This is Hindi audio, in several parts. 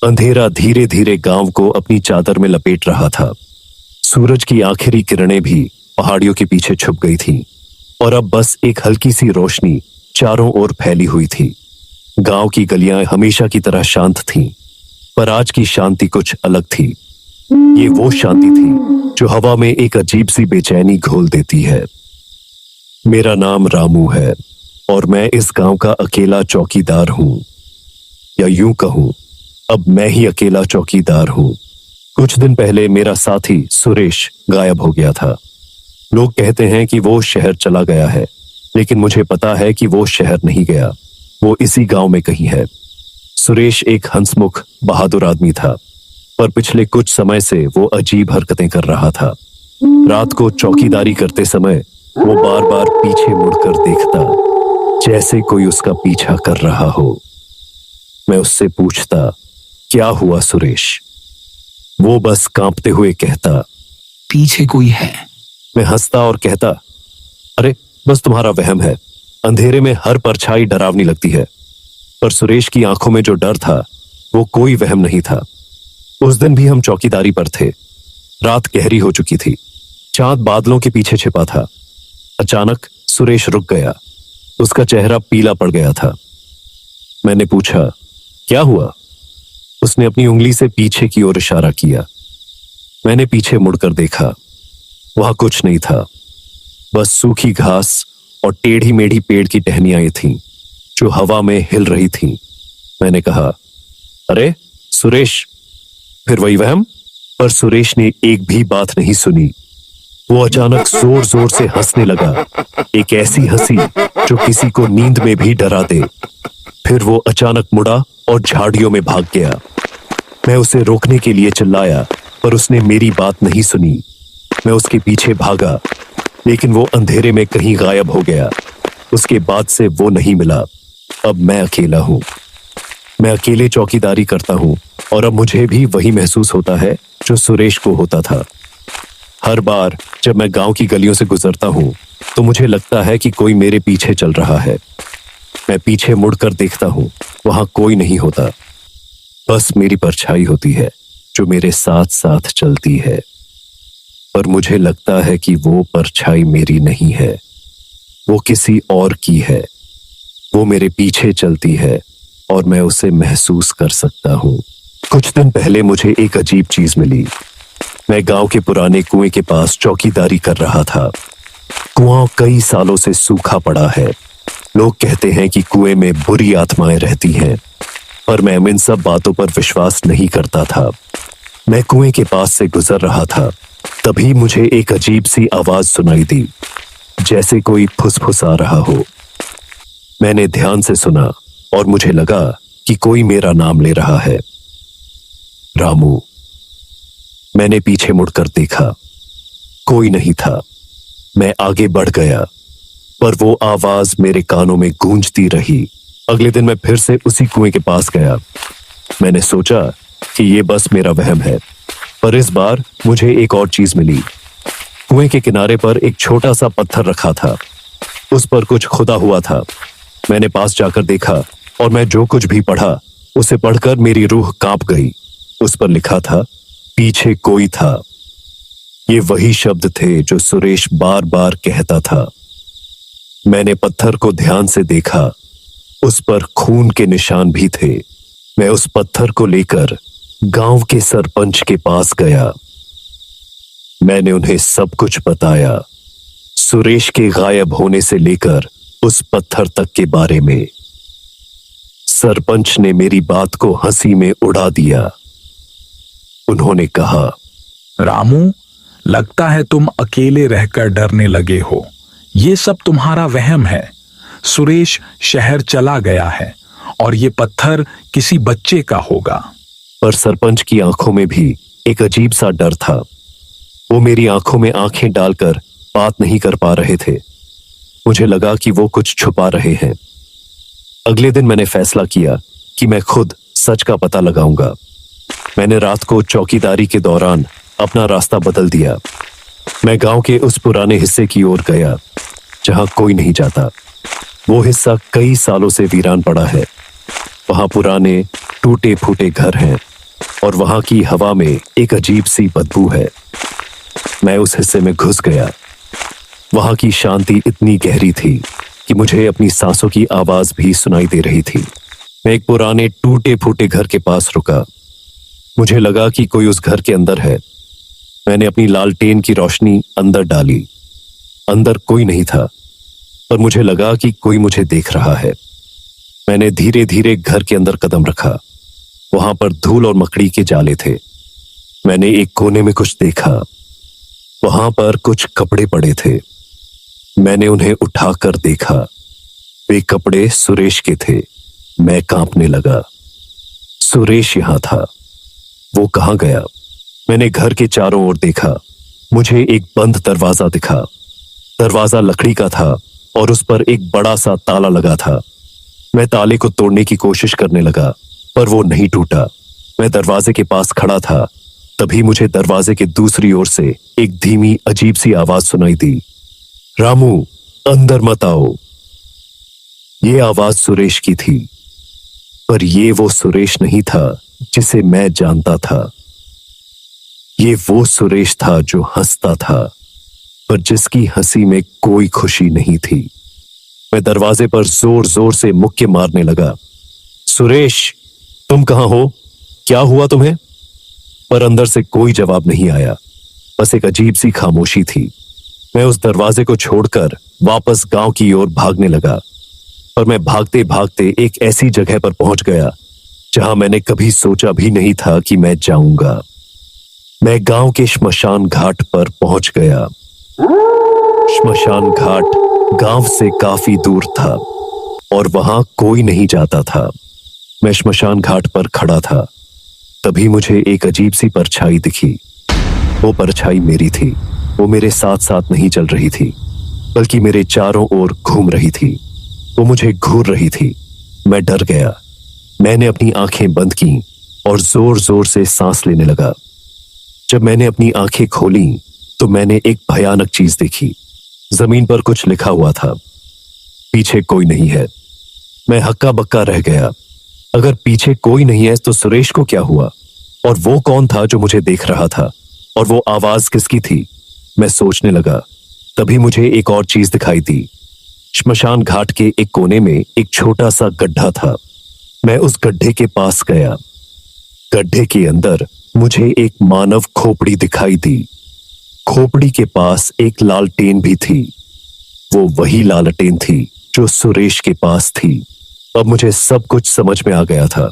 अंधेरा धीरे धीरे गांव को अपनी चादर में लपेट रहा था। सूरज की आखिरी किरणें भी पहाड़ियों के पीछे छुप गई थीं और अब बस एक हल्की सी रोशनी चारों ओर फैली हुई थी। गांव की गलियां हमेशा की तरह शांत थीं, पर आज की शांति कुछ अलग थी। ये वो शांति थी जो हवा में एक अजीब सी बेचैनी घोल देती है। मेरा नाम रामू है और मैं इस गांव का अकेला चौकीदार हूं, या यूं कहूं, अब मैं ही अकेला चौकीदार हूं। कुछ दिन पहले मेरा साथी सुरेश गायब हो गया था। लोग कहते हैं कि वो शहर चला गया है, लेकिन मुझे पता है कि वो शहर नहीं गया, वो इसी गांव में कहीं है। सुरेश एक हंसमुख बहादुर आदमी था, पर पिछले कुछ समय से वो अजीब हरकतें कर रहा था। रात को चौकीदारी करते समय वो बार बार पीछे मुड़कर देखता, जैसे कोई उसका पीछा कर रहा हो। मैं उससे पूछता, क्या हुआ सुरेश? वो बस कांपते हुए कहता, पीछे कोई है। मैं हंसता और कहता, अरे बस तुम्हारा वहम है, अंधेरे में हर परछाई डरावनी लगती है। पर सुरेश की आंखों में जो डर था वो कोई वहम नहीं था। उस दिन भी हम चौकीदारी पर थे। रात गहरी हो चुकी थी, चांद बादलों के पीछे छिपा था। अचानक सुरेश रुक गया, उसका चेहरा पीला पड़ गया था। मैंने पूछा, क्या हुआ? उसने अपनी उंगली से पीछे की ओर इशारा किया। मैंने पीछे मुड़कर देखा, वहां कुछ नहीं था, बस सूखी घास और टेढ़ी मेढ़ी पेड़ की टहनियां थीं जो हवा में हिल रही थीं। मैंने कहा, अरे सुरेश, फिर वही वहम? पर सुरेश ने एक भी बात नहीं सुनी। वो अचानक जोर जोर से हंसने लगा, एक ऐसी हंसी जो किसी को नींद में भी डरा दे। फिर वो अचानक मुड़ा और झाड़ियों में भाग गया। मैं उसे रोकने के लिए चिल्लाया, पर उसने मेरी बात नहीं सुनी। मैं उसके पीछे भागा, लेकिन वो अंधेरे में कहीं गायब हो गया। उसके बाद से वो नहीं मिला। अब मैं अकेला हूं, मैं अकेले चौकीदारी करता हूं, और अब मुझे भी वही महसूस होता है जो सुरेश को होता था। हर बार जब मैं गांव की गलियों से गुजरता हूं तो मुझे लगता है कि कोई मेरे पीछे चल रहा है। मैं पीछे मुड़कर देखता हूं, वहां कोई नहीं होता, बस मेरी परछाई होती है जो मेरे साथ साथ चलती है। पर मुझे लगता है कि वो परछाई मेरी नहीं है, वो किसी और की है। वो मेरे पीछे चलती है और मैं उसे महसूस कर सकता हूं। कुछ दिन पहले मुझे एक अजीब चीज मिली। मैं गांव के पुराने कुएं के पास चौकीदारी कर रहा था। कुआं कई सालों से सूखा पड़ा है। लोग कहते हैं कि कुएं में बुरी आत्माएं रहती हैं, पर मैं इन सब बातों पर विश्वास नहीं करता था। मैं कुएं के पास से गुजर रहा था, तभी मुझे एक अजीब सी आवाज सुनाई दी, जैसे कोई फुसफुसा रहा हो। मैंने ध्यान से सुना और मुझे लगा कि कोई मेरा नाम ले रहा है, रामू। मैंने पीछे मुड़कर देखा, कोई नहीं था। मैं आगे बढ़ गया, पर वो आवाज मेरे कानों में गूंजती रही। अगले दिन मैं फिर से उसी कुएं के पास गया। मैंने सोचा कि ये बस मेरा वहम है, पर इस बार मुझे एक और चीज मिली। कुएं के किनारे पर एक छोटा सा पत्थर रखा था, उस पर कुछ खुदा हुआ था। मैंने पास जाकर देखा और मैं जो कुछ भी पढ़ा उसे पढ़कर मेरी रूह कांप गई। उस पर लिखा था, पीछे कोई था। ये वही शब्द थे जो सुरेश बार बार कहता था। मैंने पत्थर को ध्यान से देखा, उस पर खून के निशान भी थे। मैं उस पत्थर को लेकर गांव के सरपंच के पास गया। मैंने उन्हें सब कुछ बताया, सुरेश के गायब होने से लेकर उस पत्थर तक के बारे में। सरपंच ने मेरी बात को हंसी में उड़ा दिया। उन्होंने कहा, रामू, लगता है तुम अकेले रहकर डरने लगे हो। ये सब तुम्हारा वहम है। सुरेश शहर चला गया है और ये पत्थर किसी बच्चे का होगा। पर सरपंच की आंखों में भी एक अजीब सा डर था। वो मेरी आंखों में आंखें डालकर बात नहीं कर पा रहे थे। मुझे लगा कि वो कुछ छुपा रहे हैं। अगले दिन मैंने फैसला किया कि मैं खुद सच का पता लगाऊंगा। मैंने रात को चौकीदारी के दौरान अपना रास्ता बदल दिया। मैं गांव के उस पुराने हिस्से की ओर गया जहां कोई नहीं जाता। वो हिस्सा कई सालों से वीरान पड़ा है। वहां पुराने टूटे फूटे घर हैं और वहां की हवा में एक अजीब सी बदबू है। मैं उस हिस्से में घुस गया। वहां की शांति इतनी गहरी थी कि मुझे अपनी सांसों की आवाज भी सुनाई दे रही थी। मैं एक पुराने टूटे फूटे घर के पास रुका। मुझे लगा कि कोई उस घर के अंदर है। मैंने अपनी लालटेन की रोशनी अंदर डाली। अंदर कोई नहीं था, पर मुझे लगा कि कोई मुझे देख रहा है। मैंने धीरे धीरे घर के अंदर कदम रखा। वहां पर धूल और मकड़ी के जाले थे। मैंने एक कोने में कुछ देखा। वहां पर कुछ कपड़े पड़े थे। मैंने उन्हें उठाकर देखा। वे कपड़े सुरेश के थे। मैं कांपने लगा। सुरेश यहां था। वो कहां गया? मैंने घर के चारों ओर देखा। मुझे एक बंद दरवाजा दिखा। दरवाजा लकड़ी का था और उस पर एक बड़ा सा ताला लगा था। मैं ताले को तोड़ने की कोशिश करने लगा, पर वो नहीं टूटा। मैं दरवाजे के पास खड़ा था। तभी मुझे दरवाजे के दूसरी ओर से एक धीमी अजीब सी आवाज सुनाई दी। रामू, अंदर मत आओ। ये आवाज सुरेश की थी, पर ये वो सुरेश नहीं था जिसे मैं जानता था। ये वो सुरेश था जो हंसता था, पर जिसकी हंसी में कोई खुशी नहीं थी। मैं दरवाजे पर जोर जोर से मुक्के मारने लगा। सुरेश, तुम कहां हो? क्या हुआ तुम्हें? पर अंदर से कोई जवाब नहीं आया। बस एक अजीब सी खामोशी थी। मैं उस दरवाजे को छोड़कर वापस गांव की ओर भागने लगा, पर मैं भागते भागते एक ऐसी जगह पर पहुंच गया जहां मैंने कभी सोचा भी नहीं था कि मैं जाऊंगा। मैं गांव के श्मशान घाट पर पहुंच गया। श्मशान घाट गांव से काफी दूर था और वहां कोई नहीं जाता था। मैं श्मशान घाट पर खड़ा था। तभी मुझे एक अजीब सी परछाई दिखी। वो परछाई मेरी थी। वो मेरे साथ साथ नहीं चल रही थी, बल्कि मेरे चारों ओर घूम रही थी। वो मुझे घूर रही थी। मैं डर गया। मैंने अपनी आंखें बंद की और जोर जोर से सांस लेने लगा। जब मैंने अपनी आंखें खोली तो मैंने एक भयानक चीज देखी। जमीन पर कुछ लिखा हुआ था। पीछे कोई नहीं है। मैं हक्का बक्का रह गया। अगर पीछे कोई नहीं है तो सुरेश को क्या हुआ? और वो कौन था जो मुझे देख रहा था? और वो आवाज किसकी थी? मैं सोचने लगा। तभी मुझे एक और चीज दिखाई दी। श्मशान घाट के एक कोने में एक छोटा सा गड्ढा था। मैं उस गड्ढे के पास गया। गड्ढे के अंदर मुझे एक मानव खोपड़ी दिखाई दी। खोपड़ी के पास एक लालटेन भी थी। वो वही लालटेन थी जो सुरेश के पास थी। अब मुझे सब कुछ समझ में आ गया था।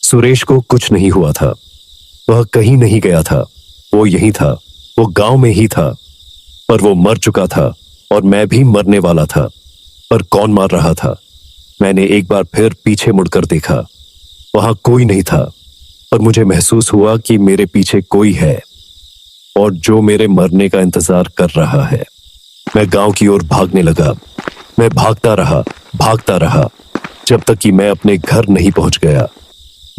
सुरेश को कुछ नहीं हुआ था। वह कहीं नहीं गया था। वो यही था। वो गांव में ही था। पर वो मर चुका था और मैं भी मरने वाला था। पर कौन मार रहा था? मैंने एक बार फिर पीछे मुड़कर देखा। वहां कोई नहीं था, पर मुझे महसूस हुआ कि मेरे पीछे कोई है और जो मेरे मरने का इंतजार कर रहा है। मैं गांव की ओर भागने लगा। मैं भागता रहा जब तक कि मैं अपने घर नहीं पहुंच गया।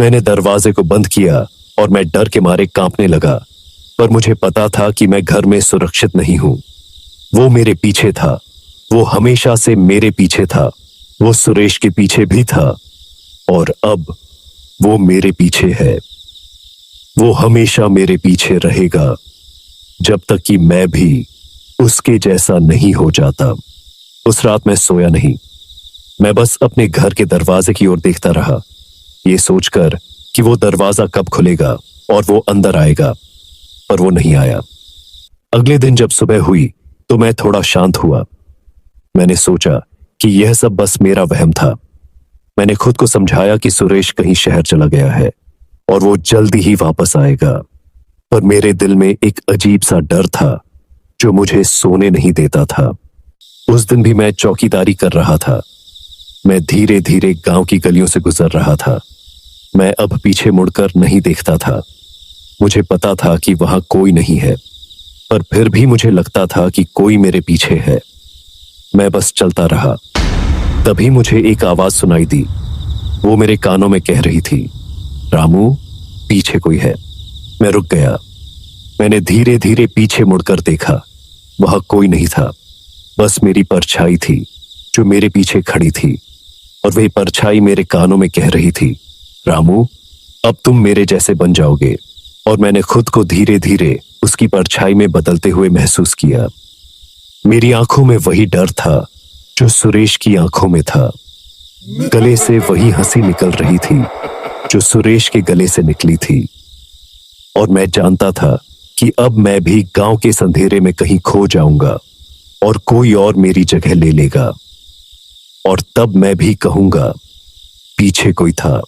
मैंने दरवाजे को बंद किया और मैं डर के मारे कांपने लगा, पर मुझे पता था कि मैं घर में सुरक्षित नहीं हूं। वो मेरे पीछे था। वो हमेशा से मेरे पीछे था। वो सुरेश के पीछे भी था और अब वो मेरे पीछे है। वो हमेशा मेरे पीछे रहेगा जब तक कि मैं भी उसके जैसा नहीं हो जाता। उस रात मैं सोया नहीं। मैं बस अपने घर के दरवाजे की ओर देखता रहा, ये सोचकर कि वो दरवाजा कब खुलेगा और वो अंदर आएगा, पर वो नहीं आया। अगले दिन जब सुबह हुई तो मैं थोड़ा शांत हुआ। मैंने सोचा कि यह सब बस मेरा वहम था। मैंने खुद को समझाया कि सुरेश कहीं शहर चला गया है और वो जल्दी ही वापस आएगा। पर मेरे दिल में एक अजीब सा डर था जो मुझे सोने नहीं देता था। उस दिन भी मैं चौकीदारी कर रहा था। मैं धीरे धीरे गांव की गलियों से गुजर रहा था। मैं अब पीछे मुड़कर नहीं देखता था। मुझे पता था कि वहां कोई नहीं है, पर फिर भी मुझे लगता था कि कोई मेरे पीछे है। मैं बस चलता रहा। तभी मुझे एक आवाज सुनाई दी। वो मेरे कानों में कह रही थी, रामू, पीछे कोई है। मैं रुक गया। मैंने धीरे धीरे पीछे मुड़कर देखा। वहां कोई नहीं था, बस मेरी परछाई थी जो मेरे पीछे खड़ी थी, और वही परछाई मेरे कानों में कह रही थी, रामू, अब तुम मेरे जैसे बन जाओगे। और मैंने खुद को धीरे धीरे उसकी परछाई में बदलते हुए महसूस किया। मेरी आंखों में वही डर था जो सुरेश की आंखों में था। गले से वही हंसी निकल रही थी जो सुरेश के गले से निकली थी। और मैं जानता था कि अब मैं भी गांव के इस अंधेरे में कहीं खो जाऊंगा और कोई और मेरी जगह ले लेगा। और तब मैं भी कहूंगा, पीछे कोई था।